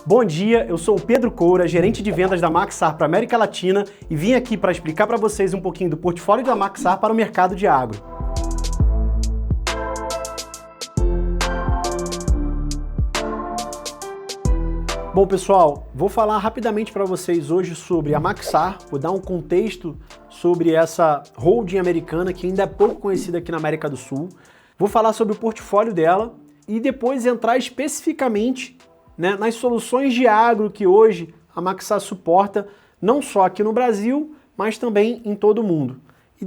Bom dia, eu sou o Pedro Coura, gerente de vendas da Maxar para a América Latina e vim aqui para explicar para vocês um pouquinho do portfólio da Maxar para o mercado de agro. Bom pessoal, vou falar rapidamente para vocês hoje sobre a Maxar, vou dar um contexto sobre essa holding americana que ainda é pouco conhecida aqui na América do Sul. Vou falar sobre o portfólio dela e depois entrar especificamente nas soluções de agro que hoje a Maxar suporta, não só aqui no Brasil, mas também em todo o mundo. E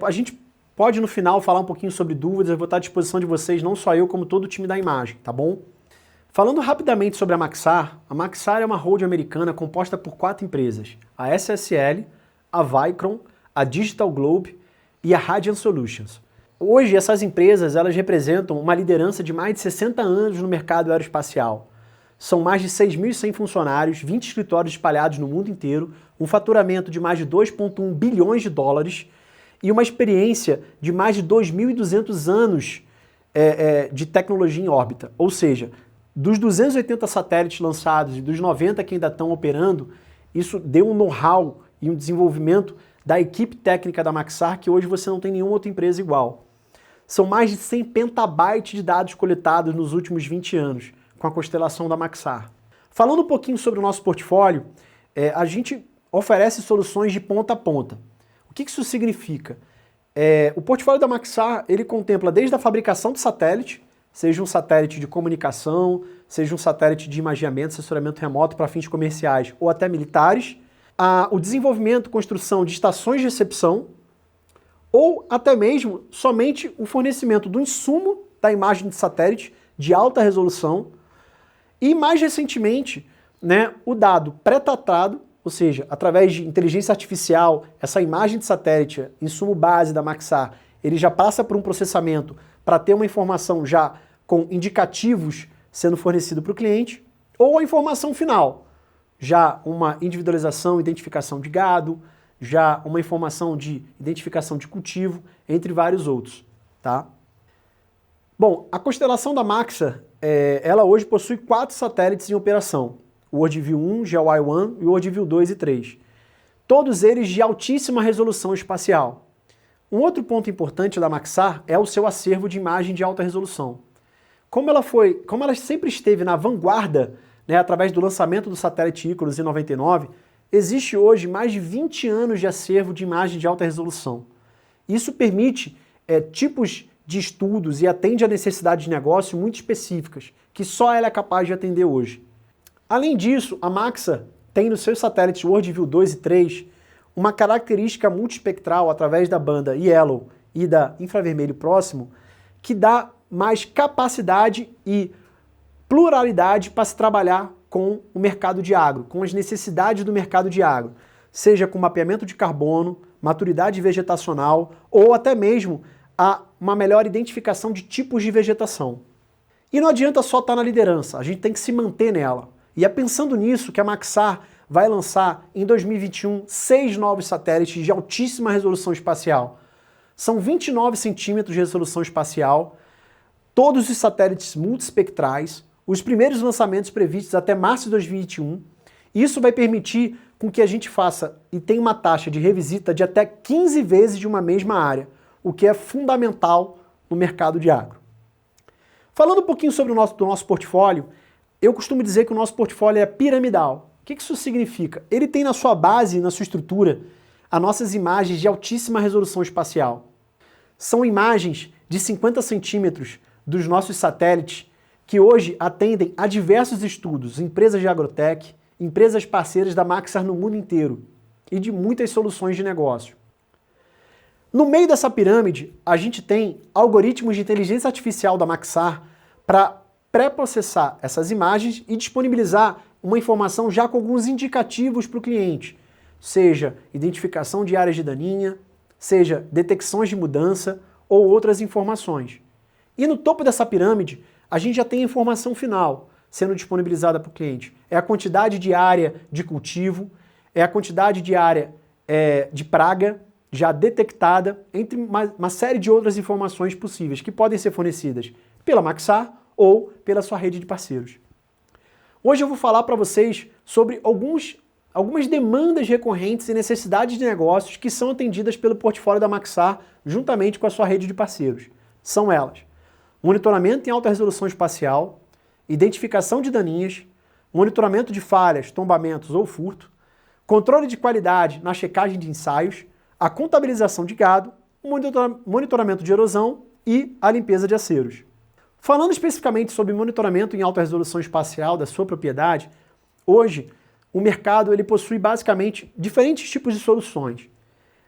a gente pode no final falar um pouquinho sobre dúvidas, eu vou estar à disposição de vocês, não só eu, como todo o time da imagem, tá bom? Falando rapidamente sobre a Maxar é uma holding americana composta por 4 empresas, a SSL, a Vicron, a Digital Globe e a Radiant Solutions. Hoje essas empresas elas representam uma liderança de mais de 60 anos no mercado aeroespacial. São mais de 6.100 funcionários, 20 escritórios espalhados no mundo inteiro, um faturamento de mais de 2,1 bilhões de dólares e uma experiência de mais de 2.200 anos de tecnologia em órbita. Ou seja, dos 280 satélites lançados e dos 90 que ainda estão operando, isso deu um know-how e um desenvolvimento da equipe técnica da Maxar que hoje você não tem nenhuma outra empresa igual. São mais de 100 petabytes de dados coletados nos últimos 20 anos, com a constelação da Maxar. Falando um pouquinho sobre o nosso portfólio, a gente oferece soluções de ponta a ponta. O que isso significa? O portfólio da Maxar, ele contempla desde a fabricação de satélite, seja um satélite de comunicação, seja um satélite de imageamento, assessoramento remoto para fins comerciais ou até militares, o desenvolvimento, construção de estações de recepção, ou até mesmo somente o fornecimento do insumo da imagem de satélite de alta resolução, e mais recentemente, o dado pré-tratado, ou seja, através de inteligência artificial, essa imagem de satélite, insumo base da Maxar, ele já passa por um processamento para ter uma informação já com indicativos sendo fornecido para o cliente, ou a informação final, já uma individualização, identificação de gado, já uma informação de identificação de cultivo, entre vários outros, tá? Bom, a constelação da Maxar, ela hoje possui 4 satélites em operação, o WorldView 1, GeoEye-1 e o WorldView 2 e 3. Todos eles de altíssima resolução espacial. Um outro ponto importante da Maxar é o seu acervo de imagem de alta resolução. Como ela sempre esteve na vanguarda, através do lançamento do satélite Icarus em 99, existe hoje mais de 20 anos de acervo de imagem de alta resolução. Isso permite tipos de estudos e atende a necessidades de negócio muito específicas, que só ela é capaz de atender hoje. Além disso, a Maxar tem nos seus satélites WorldView 2 e 3 uma característica multiespectral através da banda Yellow e da infravermelho próximo, que dá mais capacidade e pluralidade para se trabalhar com o mercado de agro, com as necessidades do mercado de agro, seja com mapeamento de carbono, maturidade vegetacional ou até mesmo uma melhor identificação de tipos de vegetação. E não adianta só estar na liderança, a gente tem que se manter nela. E é pensando nisso que a Maxar vai lançar em 2021 6 novos satélites de altíssima resolução espacial. São 29 centímetros de resolução espacial, todos os satélites multiespectrais, os primeiros lançamentos previstos até março de 2021. Isso vai permitir com que a gente faça e tenha uma taxa de revisita de até 15 vezes de uma mesma área, o que é fundamental no mercado de agro. Falando um pouquinho sobre o nosso portfólio, eu costumo dizer que o nosso portfólio é piramidal. O que isso significa? Ele tem na sua base, na sua estrutura, as nossas imagens de altíssima resolução espacial. São imagens de 50 centímetros dos nossos satélites que hoje atendem a diversos estudos, empresas de agrotech, empresas parceiras da Maxar no mundo inteiro e de muitas soluções de negócio. No meio dessa pirâmide, a gente tem algoritmos de inteligência artificial da Maxar para pré-processar essas imagens e disponibilizar uma informação já com alguns indicativos para o cliente, seja identificação de áreas de daninha, seja detecções de mudança ou outras informações. E no topo dessa pirâmide, a gente já tem a informação final sendo disponibilizada para o cliente. É a quantidade de área de cultivo, é a quantidade de área de praga já detectada, entre uma série de outras informações possíveis que podem ser fornecidas pela Maxar ou pela sua rede de parceiros. Hoje eu vou falar para vocês sobre algumas demandas recorrentes e necessidades de negócios que são atendidas pelo portfólio da Maxar juntamente com a sua rede de parceiros. São elas: monitoramento em alta resolução espacial, identificação de daninhas, monitoramento de falhas, tombamentos ou furto, controle de qualidade na checagem de ensaios, a contabilização de gado, o monitoramento de erosão e a limpeza de aceros. Falando especificamente sobre monitoramento em alta resolução espacial da sua propriedade, hoje o mercado ele possui basicamente diferentes tipos de soluções.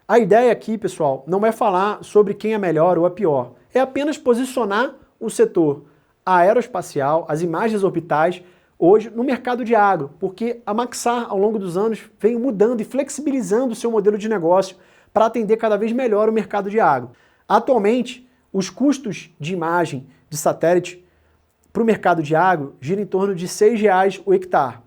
A ideia aqui, pessoal, não é falar sobre quem é melhor ou é pior, é apenas posicionar o setor aeroespacial, as imagens orbitais, hoje no mercado de agro, porque a Maxar, ao longo dos anos, vem mudando e flexibilizando o seu modelo de negócio para atender cada vez melhor o mercado de agro. Atualmente, os custos de imagem de satélite para o mercado de agro giram em torno de R$ 6,00 o hectare.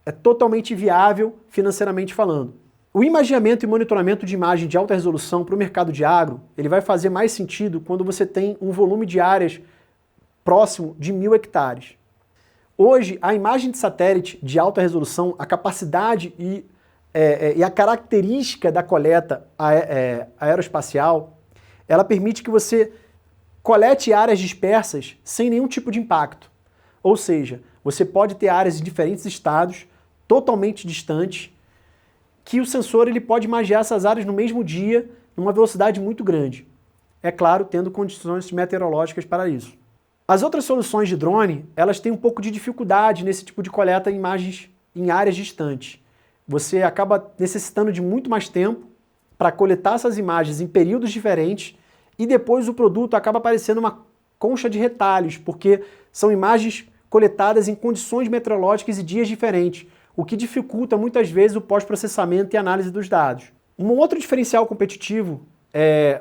É totalmente viável financeiramente falando. O imaginamento e monitoramento de imagem de alta resolução para o mercado de agro, ele vai fazer mais sentido quando você tem um volume de áreas próximo de 1.000 hectares. Hoje, a imagem de satélite de alta resolução, a capacidade e a característica da coleta aeroespacial, ela permite que você colete áreas dispersas sem nenhum tipo de impacto. Ou seja, você pode ter áreas em diferentes estados, totalmente distantes, que o sensor ele pode imagiar essas áreas no mesmo dia, numa velocidade muito grande. É claro, tendo condições meteorológicas para isso. As outras soluções de drone, elas têm um pouco de dificuldade nesse tipo de coleta de imagens em áreas distantes. Você acaba necessitando de muito mais tempo para coletar essas imagens em períodos diferentes e depois o produto acaba parecendo uma concha de retalhos, porque são imagens coletadas em condições meteorológicas e dias diferentes, o que dificulta muitas vezes o pós-processamento e análise dos dados. Um outro diferencial competitivo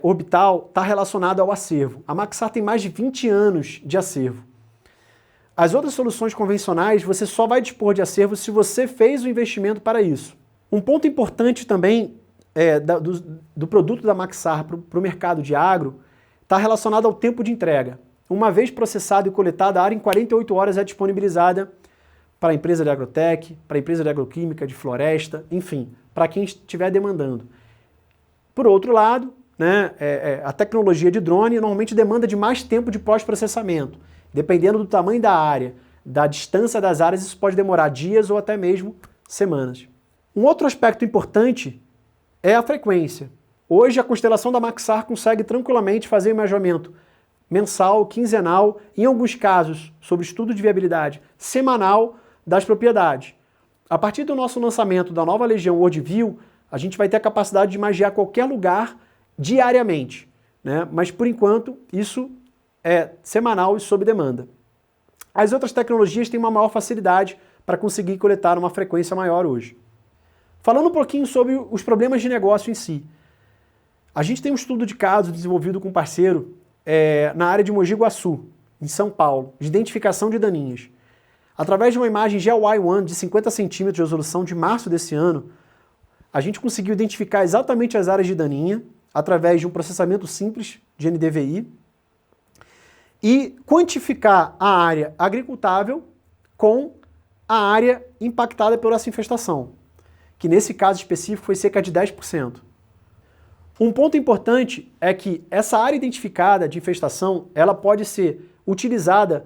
orbital está relacionado ao acervo. A Maxar tem mais de 20 anos de acervo. As outras soluções convencionais, você só vai dispor de acervo se você fez o investimento para isso. Um ponto importante também do produto da Maxar para o mercado de agro está relacionado ao tempo de entrega. Uma vez processado e coletado, a área em 48 horas é disponibilizada para a empresa de agrotech, para a empresa de agroquímica, de floresta, enfim, para quem estiver demandando. Por outro lado, a tecnologia de drone normalmente demanda de mais tempo de pós-processamento. Dependendo do tamanho da área, da distância das áreas, isso pode demorar dias ou até mesmo semanas. Um outro aspecto importante é a frequência. Hoje a constelação da Maxar consegue tranquilamente fazer o imaginamento mensal, quinzenal, em alguns casos, sob estudo de viabilidade, semanal das propriedades. A partir do nosso lançamento da nova Legião Worldview, a gente vai ter a capacidade de imagiar qualquer lugar diariamente, mas por enquanto isso é semanal e sob demanda. As outras tecnologias têm uma maior facilidade para conseguir coletar uma frequência maior hoje. Falando um pouquinho sobre os problemas de negócio em si. A gente tem um estudo de caso desenvolvido com um parceiro na área de Mogi Guaçu, em São Paulo, de identificação de daninhas. Através de uma imagem GeoEye-1 de 50 centímetros de resolução de março desse ano, a gente conseguiu identificar exatamente as áreas de daninha através de um processamento simples de NDVI e quantificar a área agricultável com a área impactada por essa infestação, que nesse caso específico foi cerca de 10%. Um ponto importante é que essa área identificada de infestação, ela pode ser utilizada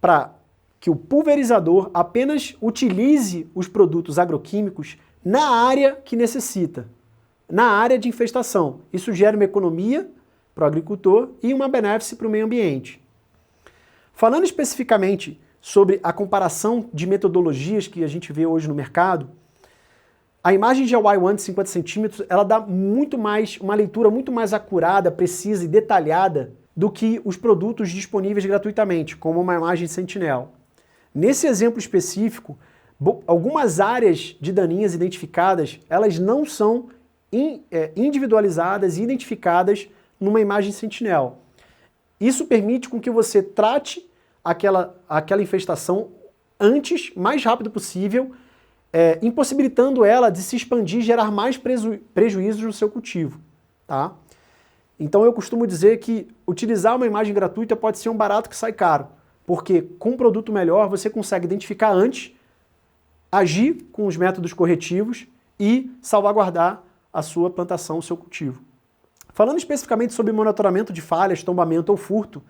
para que o pulverizador apenas utilize os produtos agroquímicos na área que necessita, na área de infestação. Isso gera uma economia para o agricultor e uma benefício para o meio ambiente. Falando especificamente sobre a comparação de metodologias que a gente vê hoje no mercado, a imagem GeoEye-1 de 50 centímetros, ela dá uma leitura muito mais acurada, precisa e detalhada do que os produtos disponíveis gratuitamente, como uma imagem Sentinel. Nesse exemplo específico, algumas áreas de daninhas identificadas, elas não são individualizadas e identificadas numa imagem Sentinel. Isso permite com que você trate aquela infestação antes, mais rápido possível, impossibilitando ela de se expandir e gerar mais prejuízos no seu cultivo. Tá? Então eu costumo dizer que utilizar uma imagem gratuita pode ser um barato que sai caro, porque com um produto melhor você consegue identificar antes agir com os métodos corretivos e salvaguardar a sua plantação, o seu cultivo. Falando especificamente sobre monitoramento de falhas, tombamento ou furto,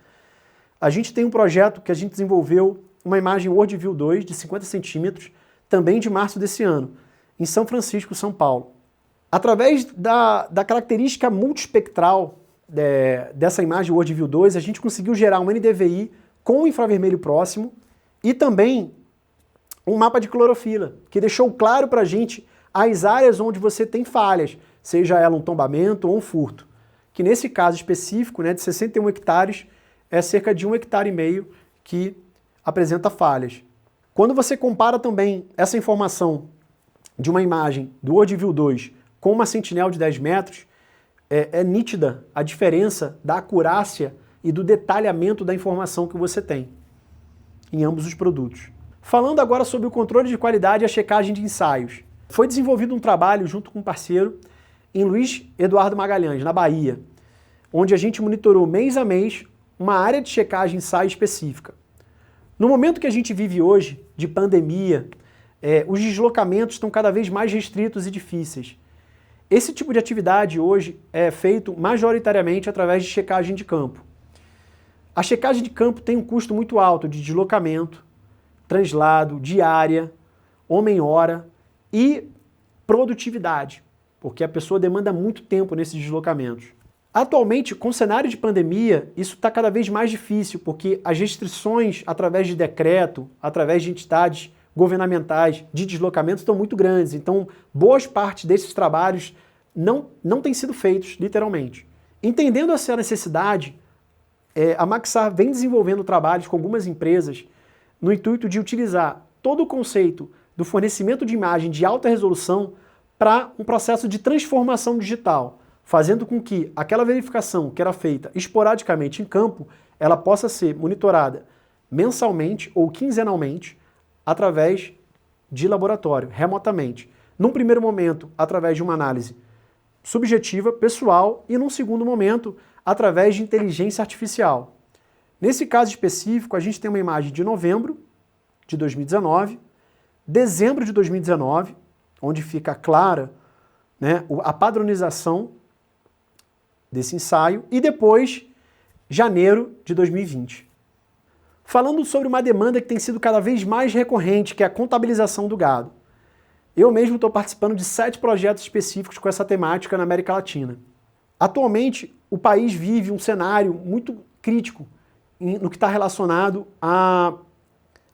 a gente tem um projeto que a gente desenvolveu, uma imagem Worldview 2 de 50 centímetros, também de março desse ano, em São Francisco, São Paulo. Através da característica multiespectral dessa imagem Worldview 2, a gente conseguiu gerar um NDVI com infravermelho próximo e também um mapa de clorofila, que deixou claro para a gente as áreas onde você tem falhas, seja ela um tombamento ou um furto, que nesse caso específico, de 61 hectares, é cerca de 1,5 hectares que apresenta falhas. Quando você compara também essa informação de uma imagem do Worldview 2 com uma Sentinel de 10 metros, é nítida a diferença da acurácia e do detalhamento da informação que você tem em ambos os produtos. Falando agora sobre o controle de qualidade e a checagem de ensaios. Foi desenvolvido um trabalho junto com um parceiro em Luiz Eduardo Magalhães, na Bahia, onde a gente monitorou mês a mês uma área de checagem de ensaio específica. No momento que a gente vive hoje, de pandemia, os deslocamentos estão cada vez mais restritos e difíceis. Esse tipo de atividade hoje é feito majoritariamente através de checagem de campo. A checagem de campo tem um custo muito alto de deslocamento, translado, diária, homem-hora e produtividade, porque a pessoa demanda muito tempo nesses deslocamentos. Atualmente, com o cenário de pandemia, isso está cada vez mais difícil, porque as restrições através de decreto, através de entidades governamentais de deslocamento estão muito grandes. Então, boas partes desses trabalhos não têm sido feitos, literalmente. Entendendo essa necessidade, a Maxar vem desenvolvendo trabalhos com algumas empresas no intuito de utilizar todo o conceito do fornecimento de imagem de alta resolução para um processo de transformação digital, fazendo com que aquela verificação que era feita esporadicamente em campo, ela possa ser monitorada mensalmente ou quinzenalmente através de laboratório, remotamente. Num primeiro momento, através de uma análise subjetiva, pessoal, e num segundo momento, através de inteligência artificial. Nesse caso específico, a gente tem uma imagem de novembro de 2019, dezembro de 2019, onde fica clara, a padronização desse ensaio, e depois janeiro de 2020. Falando sobre uma demanda que tem sido cada vez mais recorrente, que é a contabilização do gado. Eu mesmo estou participando de 7 projetos específicos com essa temática na América Latina. Atualmente, o país vive um cenário muito crítico no que está relacionado à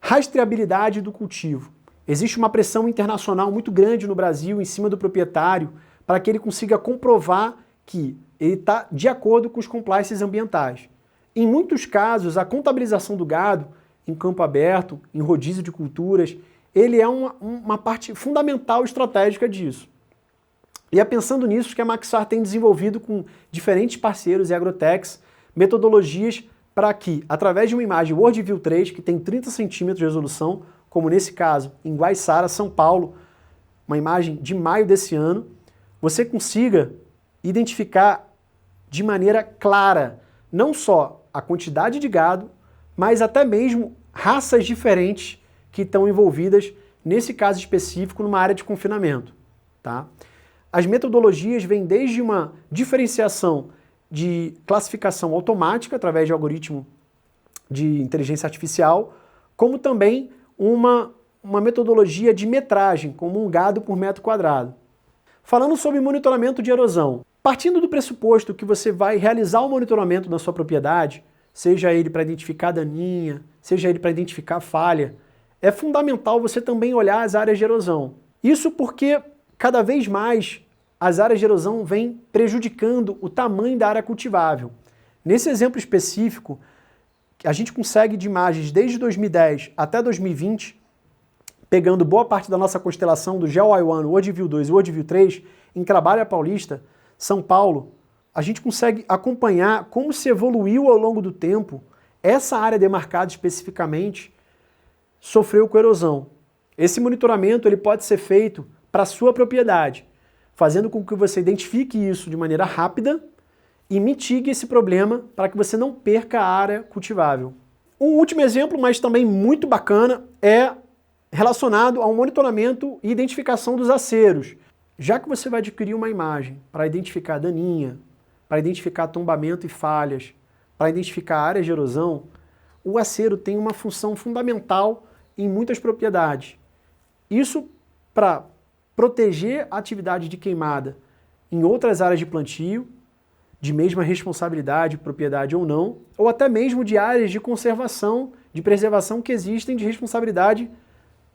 rastreabilidade do cultivo. Existe uma pressão internacional muito grande no Brasil em cima do proprietário para que ele consiga comprovar que ele está de acordo com os compliances ambientais. Em muitos casos, a contabilização do gado em campo aberto, em rodízio de culturas, ele é uma parte fundamental estratégica disso. E é pensando nisso que a Maxar tem desenvolvido com diferentes parceiros e agrotechs metodologias para que, através de uma imagem Worldview 3, que tem 30 centímetros de resolução, como nesse caso, em Guaiçara, São Paulo, uma imagem de maio desse ano, você consiga identificar de maneira clara não só a quantidade de gado, mas até mesmo raças diferentes que estão envolvidas, nesse caso específico, numa área de confinamento. Tá? As metodologias vêm desde uma diferenciação de classificação automática, através de algoritmo de inteligência artificial, como também uma metodologia de metragem, como um gado por metro quadrado. Falando sobre monitoramento de erosão, partindo do pressuposto que você vai realizar o monitoramento na sua propriedade, seja ele para identificar daninha, seja ele para identificar falha, é fundamental você também olhar as áreas de erosão. Isso porque cada vez mais as áreas de erosão vêm prejudicando o tamanho da área cultivável. Nesse exemplo específico, a gente consegue de imagens desde 2010 até 2020, pegando boa parte da nossa constelação do GeoEye-1, Worldview 2 e Worldview 3, em Trabalha Paulista, São Paulo, a gente consegue acompanhar como se evoluiu ao longo do tempo essa área demarcada especificamente sofreu com erosão. Esse monitoramento ele pode ser feito para a sua propriedade, fazendo com que você identifique isso de maneira rápida e mitigue esse problema para que você não perca a área cultivável. Um último exemplo, mas também muito bacana, é relacionado ao monitoramento e identificação dos aceros. Já que você vai adquirir uma imagem para identificar daninha, para identificar tombamento e falhas, para identificar áreas de erosão, o acero tem uma função fundamental em muitas propriedades. Isso para proteger a atividade de queimada em outras áreas de plantio, de mesma responsabilidade, propriedade ou não, ou até mesmo de áreas de conservação, de preservação que existem de responsabilidade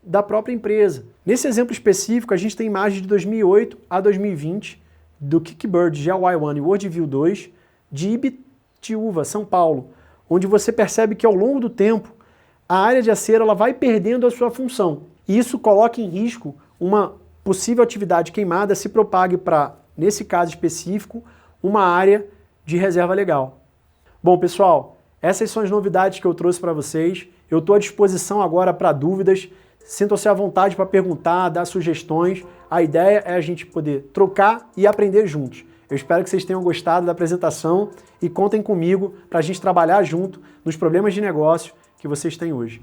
da própria empresa. Nesse exemplo específico, a gente tem imagens de 2008 a 2020 do Kickbird GLY1 e Worldview 2 de Ibitiúva, São Paulo, onde você percebe que ao longo do tempo a área de acero ela vai perdendo a sua função. E isso coloca em risco uma possível atividade queimada se propague para, nesse caso específico, uma área de reserva legal. Bom, pessoal, essas são as novidades que eu trouxe para vocês. Eu estou à disposição agora para dúvidas. Sintam-se à vontade para perguntar, dar sugestões. A ideia é a gente poder trocar e aprender juntos. Eu espero que vocês tenham gostado da apresentação e contem comigo para a gente trabalhar junto nos problemas de negócio que vocês têm hoje.